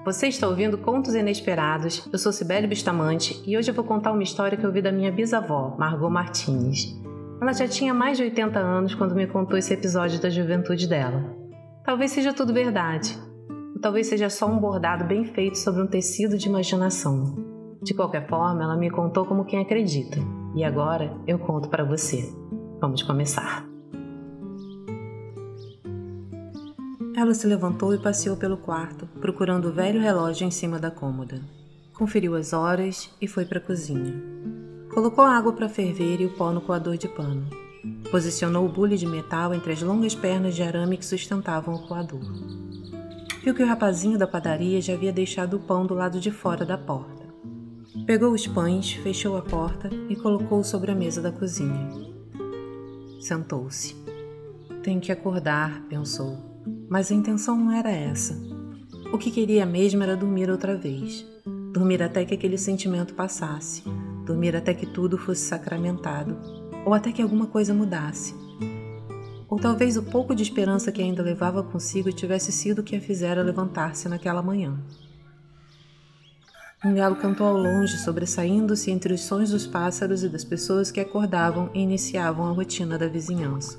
Você está ouvindo Contos Inesperados. Eu sou Cibele Bustamante e hoje eu vou contar uma história que eu ouvi da minha bisavó, Margot Martins. Ela já tinha mais de 80 anos quando me contou esse episódio da juventude dela. Talvez seja tudo verdade, ou talvez seja só um bordado bem feito sobre um tecido de imaginação. De qualquer forma, ela me contou como quem acredita. E agora eu conto para você. Vamos começar. Ela se levantou e passeou pelo quarto, procurando o velho relógio em cima da cômoda. Conferiu as horas e foi para a cozinha. Colocou a água para ferver e o pó no coador de pano. Posicionou o bule de metal entre as longas pernas de arame que sustentavam o coador. Viu que o rapazinho da padaria já havia deixado o pão do lado de fora da porta. Pegou os pães, fechou a porta e colocou-o sobre a mesa da cozinha. Sentou-se. Tenho que acordar, pensou. Mas a intenção não era essa. O que queria mesmo era dormir outra vez. Dormir até que aquele sentimento passasse. Dormir até que tudo fosse sacramentado. Ou até que alguma coisa mudasse. Ou talvez o pouco de esperança que ainda levava consigo tivesse sido o que a fizera levantar-se naquela manhã. Um galo cantou ao longe, sobressaindo-se entre os sons dos pássaros e das pessoas que acordavam e iniciavam a rotina da vizinhança.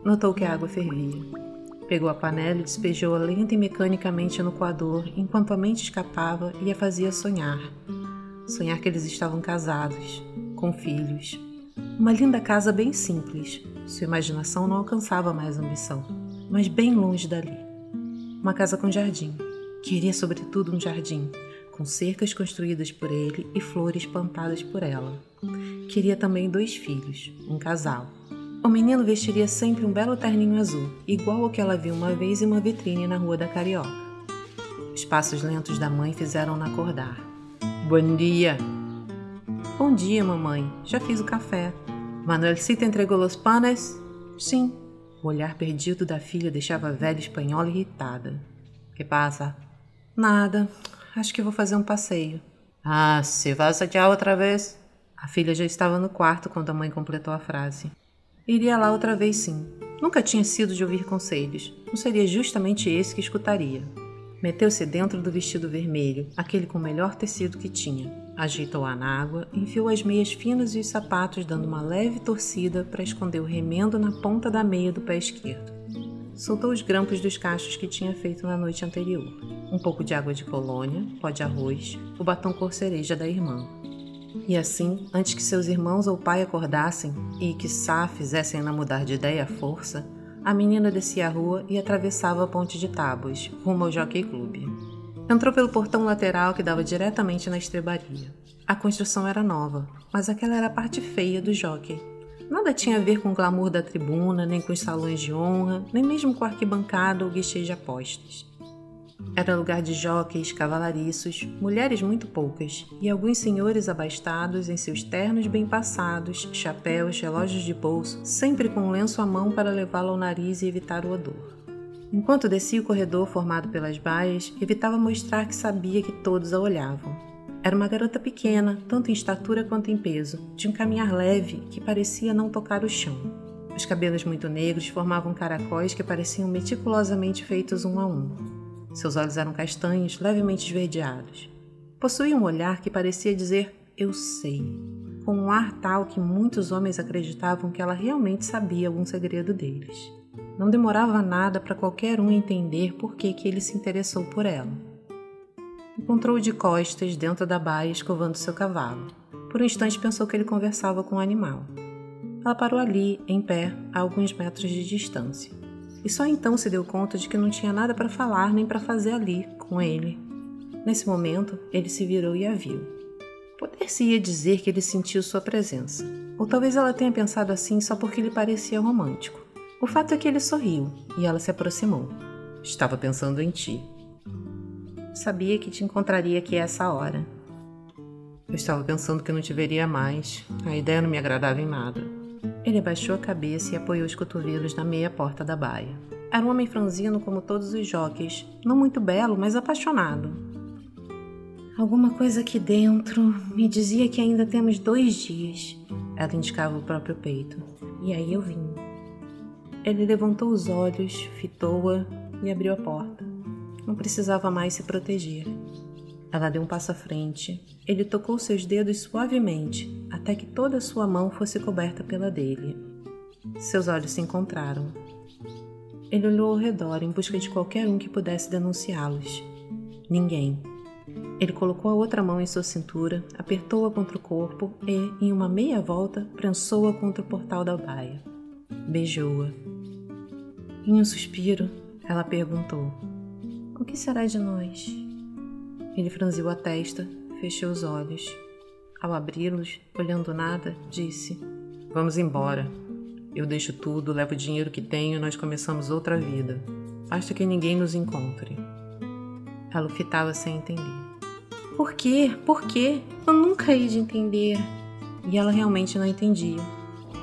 Notou que a água fervia. Pegou a panela e despejou-a lenta e mecanicamente no coador, enquanto a mente escapava e a fazia sonhar. Sonhar que eles estavam casados, com filhos. Uma linda casa bem simples. Sua imaginação não alcançava mais ambição, mas bem longe dali. Uma casa com jardim. Queria sobretudo um jardim, com cercas construídas por ele e flores plantadas por ela. Queria também 2 filhos, um casal. O menino vestiria sempre um belo terninho azul, igual ao que ela viu uma vez em uma vitrine na Rua da Carioca. Os passos lentos da mãe fizeram-na acordar. Bom dia! Bom dia, mamãe. Já fiz o café. Manuelcita entregou os panes? Sim. O olhar perdido da filha deixava a velha espanhola irritada. Que passa? Nada. Acho que vou fazer um passeio. Ah, se vas allá outra vez? A filha já estava no quarto quando a mãe completou a frase. Iria lá outra vez sim. Nunca tinha sido de ouvir conselhos. Não seria justamente esse que escutaria. Meteu-se dentro do vestido vermelho, aquele com o melhor tecido que tinha. Ajeitou-a na água, enfiou as meias finas e os sapatos, dando uma leve torcida para esconder o remendo na ponta da meia do pé esquerdo. Soltou os grampos dos cachos que tinha feito na noite anterior. Um pouco de água de colônia, pó de arroz, o batom cor cereja da irmã. E assim, antes que seus irmãos ou pai acordassem e, quiçá, fizessem-na mudar de ideia à força, a menina descia a rua e atravessava a ponte de tábuas, rumo ao Jockey Club. Entrou pelo portão lateral que dava diretamente na estrebaria. A construção era nova, mas aquela era a parte feia do jockey. Nada tinha a ver com o glamour da tribuna, nem com os salões de honra, nem mesmo com a arquibancada ou guichê de apostas. Era lugar de jockeys, cavalariços, mulheres muito poucas, e alguns senhores abastados em seus ternos bem passados, chapéus, relógios de bolso, sempre com um lenço à mão para levá-lo ao nariz e evitar o odor. Enquanto descia o corredor formado pelas baias, evitava mostrar que sabia que todos a olhavam. Era uma garota pequena, tanto em estatura quanto em peso, de um caminhar leve que parecia não tocar o chão. Os cabelos muito negros formavam caracóis que pareciam meticulosamente feitos um a um. Seus olhos eram castanhos, levemente esverdeados. Possuía um olhar que parecia dizer, eu sei, com um ar tal que muitos homens acreditavam que ela realmente sabia algum segredo deles. Não demorava nada para qualquer um entender por que ele se interessou por ela. Encontrou-o de costas, dentro da baia, escovando seu cavalo. Por um instante pensou que ele conversava com o animal. Ela parou ali, em pé, a alguns metros de distância. E só então se deu conta de que não tinha nada para falar nem para fazer ali, com ele. Nesse momento, ele se virou e a viu. Poder-se-ia dizer que ele sentiu sua presença. Ou talvez ela tenha pensado assim só porque ele parecia romântico. O fato é que ele sorriu, e ela se aproximou. Estava pensando em ti. Sabia que te encontraria aqui a essa hora. Eu estava pensando que não te veria mais. A ideia não me agradava em nada. Ele abaixou a cabeça e apoiou os cotovelos na meia porta da baia. Era um homem franzino como todos os jockeys, não muito belo, mas apaixonado. Alguma coisa aqui dentro me dizia que ainda temos 2 dias. Ela indicava o próprio peito. E aí eu vim. Ele levantou os olhos, fitou-a e abriu a porta. não precisava mais se proteger. Ela deu um passo à frente. Ele tocou seus dedos suavemente, até que toda a sua mão fosse coberta pela dele. Seus olhos se encontraram. Ele olhou ao redor em busca de qualquer um que pudesse denunciá-los. Ninguém. Ele colocou a outra mão em sua cintura, apertou-a contra o corpo e, em uma meia volta, prensou-a contra o portal da baia. Beijou-a. Em um suspiro, ela perguntou: "O que será de nós?" Ele franziu a testa, fechou os olhos. Ao abri-los, olhando nada, disse: "Vamos embora. Eu deixo tudo, levo o dinheiro que tenho e nós começamos outra vida. Basta que ninguém nos encontre." Ela o fitava sem entender. Por quê? Por quê? Eu nunca hei de entender. E ela realmente não entendia.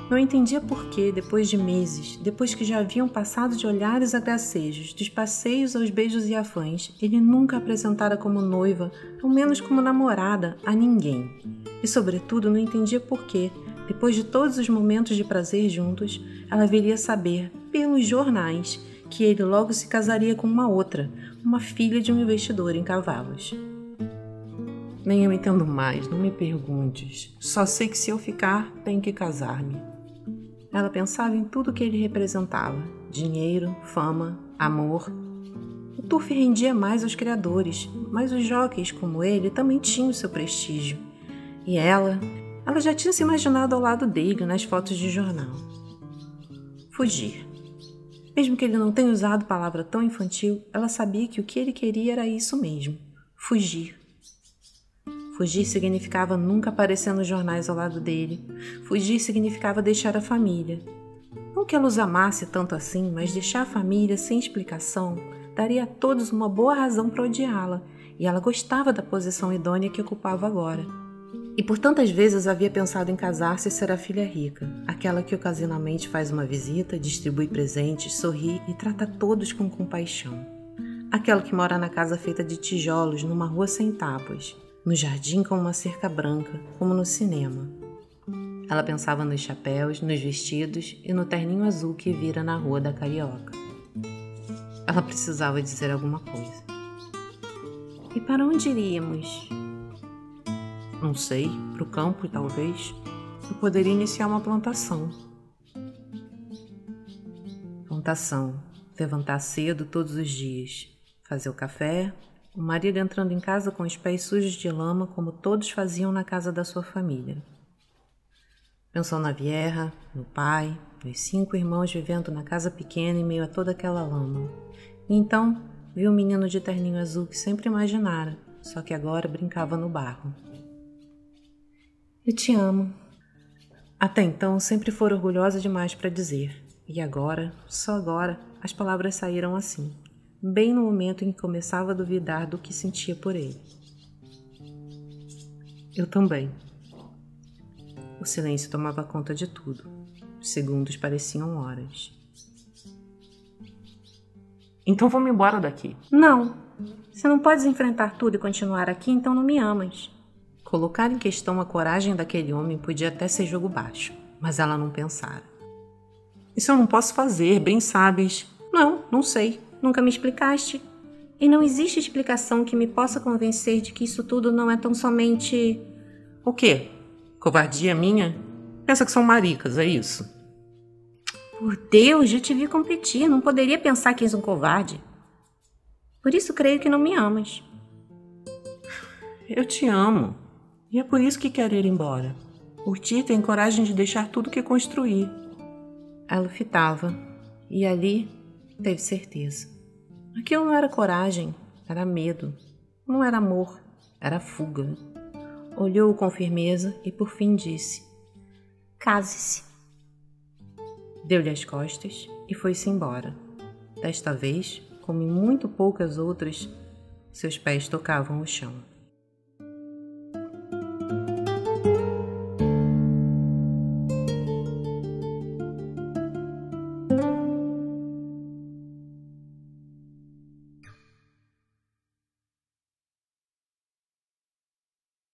Não entendia por que, depois de meses, depois que já haviam passado de olhares a gracejos, dos passeios aos beijos e afãs, ele nunca a apresentara como noiva, ao menos como namorada, a ninguém. E, sobretudo, não entendia por que, depois de todos os momentos de prazer juntos, ela viria saber, pelos jornais, que ele logo se casaria com uma outra, uma filha de um investidor em cavalos. Nem eu entendo mais, não me perguntes. Só sei que se eu ficar, tenho que casar-me. Ela pensava em tudo que ele representava: dinheiro, fama, amor. O turf rendia mais aos criadores, mas os jockeys como ele também tinham seu prestígio. E ela já tinha se imaginado ao lado dele nas fotos de jornal. Fugir. Mesmo que ele não tenha usado palavra tão infantil, ela sabia que o que ele queria era isso mesmo: fugir. Fugir significava nunca aparecer nos jornais ao lado dele. Fugir significava deixar a família. Não que ela os amasse tanto assim, mas deixar a família sem explicação daria a todos uma boa razão para odiá-la, e ela gostava da posição idônea que ocupava agora. E por tantas vezes havia pensado em casar-se e ser a filha rica, aquela que ocasionalmente faz uma visita, distribui presentes, sorri e trata todos com compaixão. Aquela que mora na casa feita de tijolos, numa rua sem tábuas, no jardim com uma cerca branca, como no cinema. Ela pensava nos chapéus, nos vestidos e no terninho azul que vira na rua da Carioca. Ela precisava dizer alguma coisa. E para onde iríamos? Não sei, para o campo talvez. Eu poderia iniciar uma plantação. Plantação. Levantar cedo todos os dias. Fazer o café. O marido entrando em casa com os pés sujos de lama, como todos faziam na casa da sua família. Pensou na Vierra, no pai, nos 5 irmãos vivendo na casa pequena em meio a toda aquela lama. E então viu o menino de terninho azul que sempre imaginara, só que agora brincava no barro. Eu te amo. Até então sempre fora orgulhosa demais para dizer. E agora, só agora, as palavras saíram assim, bem no momento em que começava a duvidar do que sentia por ele. Eu também. O silêncio tomava conta de tudo. Os segundos pareciam horas. Então vamos embora daqui. Não. Se não podes enfrentar tudo e continuar aqui, então não me amas. Colocar em questão a coragem daquele homem podia até ser jogo baixo, mas ela não pensara. Isso eu não posso fazer, bem sabes. Não sei. Nunca me explicaste. E não existe explicação que me possa convencer de que isso tudo não é tão somente... O quê? Covardia minha? Pensa que são maricas, é isso? Por Deus, já te vi competir. Não poderia pensar que és um covarde. Por isso creio que não me amas. Eu te amo. E é por isso que quero ir embora. Por ti tem coragem de deixar tudo que construí. Ela o fitava. E ali teve certeza. Aquilo não era coragem, era medo. Não era amor, era fuga. Olhou-o com firmeza e por fim disse: case-se. Deu-lhe as costas e foi-se embora. Desta vez, como em muito poucas outras, seus pés tocavam o chão.